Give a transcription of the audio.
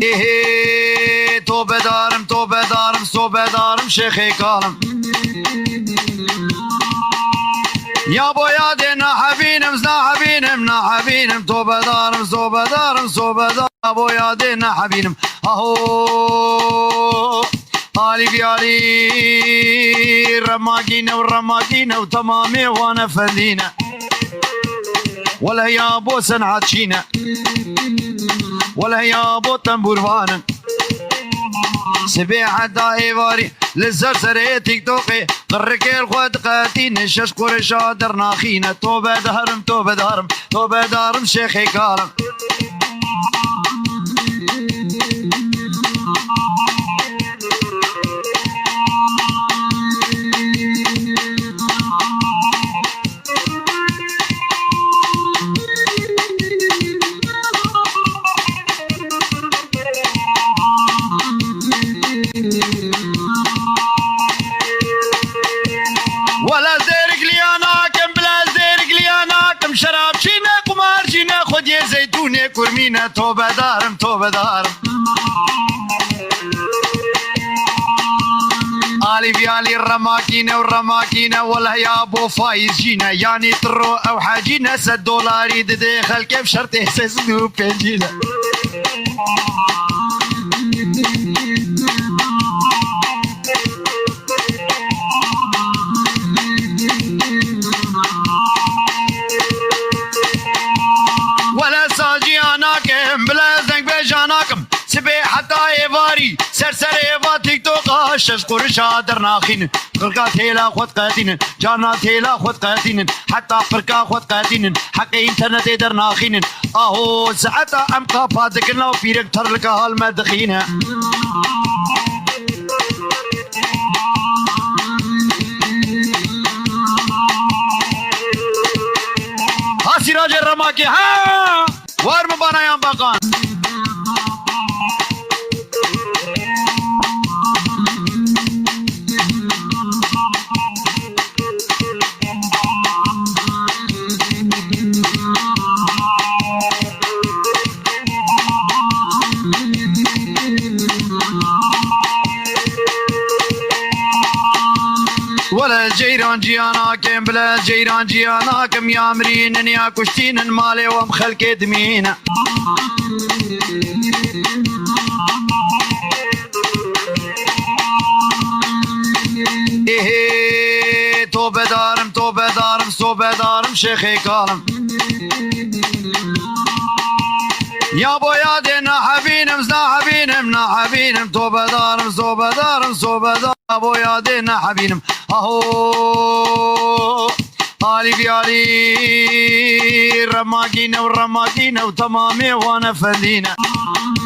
إيه توبة دارم توبة دارم صوبة دارم شيخي كارم يا بو يا دينا حبينم زنا حبينم نا حبينم توبة دارم صوبة دارم صوبة دارم يا بو يا دينا حبينم أهو علي بيالي رماقينا ورماقينا وتمامي وانا فلينا ولا يا بو سنعتشينا ولا يا بو تنبوروانا سبيحة دايفاري للزرزري تيك توقي قرقي الخوات قاتين الشاش قرشا درنا خينا توبة دارم توبة دارم توبة دارم شيخي كارم ولا زيرك لياناكم بلا زيرك لياناكم شراب شينا قمار شينا خد يا زيتونة كرمينا توبة دارم توبة دارم آلي بيالي الرماكينة والرماكينة ولا يا ابو فايز جينا يعني طرو او حاجينا $7 دخل كيف شرط احساس دوب بنجينا ولا ساجي اناكم بلا زنق بجاناكم سبي حتى ايفاري سرسر ايفا تيك توك شش قرشا درناخين قرقا تيلا خود قاتين جانا تيلا خود قاتين حتى قرقا خود قاتين حقي انترنت درناخين اهو ساعتا ام قافا ذكرنا وفيرك ترلك هالمدخينه ها سراج الرماكي ها وارم بانا يام باقان ولا الجيران جيانا كم بلا الجيران جيانا كم يا مرين يا كشتين مالي ومخلك دمينا إيه توبة دارم توبة دارم صوبة دارم شيخي كارم يا بو يا دينا حبينم زنا حبينم نا حبينم توبة دارم صوبة دارم صوبة دارم يا بو يا دينا حبينم أهو علي بيالي رماقينا والرماقينا وتمامي وانا فلينا